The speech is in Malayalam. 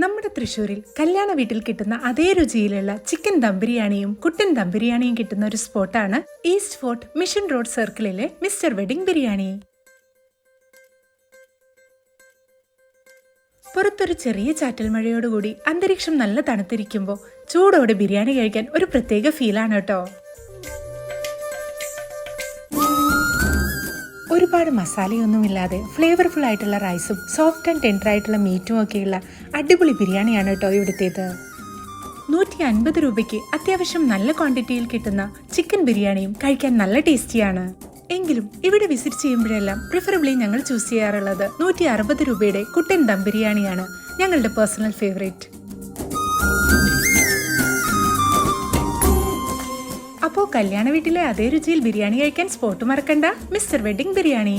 നമ്മുടെ തൃശ്ശൂരിൽ കല്യാണ വീട്ടിൽ കിട്ടുന്ന അതേ രുചിയിലുള്ള ചിക്കൻ ദം ബിരിയാണിയും കുട്ടൻ ദം ബിരിയാണിയും കിട്ടുന്ന ഒരു സ്പോട്ടാണ് ഈസ്റ്റ് ഫോർട്ട് മിഷൻ റോഡ് സർക്കിളിലെ മിസ്റ്റർ വെഡിംഗ് ബിരിയാണി. പുറത്തൊരു ചെറിയ ചാറ്റൽ മഴയോടുകൂടി അന്തരീക്ഷം നല്ല തണുത്തിരിക്കുമ്പോൾ ചൂടോടെ ബിരിയാണി കഴിക്കാൻ ഒരു പ്രത്യേക ഫീലാണ് കേട്ടോ. ഒരുപാട് മസാലയൊന്നുമില്ലാതെ ഫ്ലേവർഫുൾ ആയിട്ടുള്ള റൈസും സോഫ്റ്റ് ആൻഡ് ടെൻഡർ ആയിട്ടുള്ള മീറ്റും ഒക്കെയുള്ള അടിപൊളി ബിരിയാണിയാണ് കേട്ടോ ഇവിടുത്തേത്. 150 രൂപയ്ക്ക് അത്യാവശ്യം നല്ല ക്വാണ്ടിറ്റിയിൽ കിട്ടുന്ന ചിക്കൻ ബിരിയാണിയും കഴിക്കാൻ നല്ല ടേസ്റ്റിയാണ്. എങ്കിലും ഇവിടെ വിസിറ്റ് ചെയ്യുമ്പോഴെല്ലാം പ്രിഫറബിളി ഞങ്ങൾ ചൂസ് ചെയ്യാറുള്ളത് 160 രൂപയുടെ കുട്ടൻ ദം ബിരിയാണിയാണ് ഞങ്ങളുടെ പേഴ്സണൽ ഫേവറേറ്റ്. അപ്പോൾ കല്യാണ വീട്ടിലെ അതേ രുചിയിൽ ബിരിയാണി കഴിക്കാൻ സ്പോട്ട് മറക്കണ്ട, മിസ്റ്റർ വെഡിംഗ് ബിരിയാണി.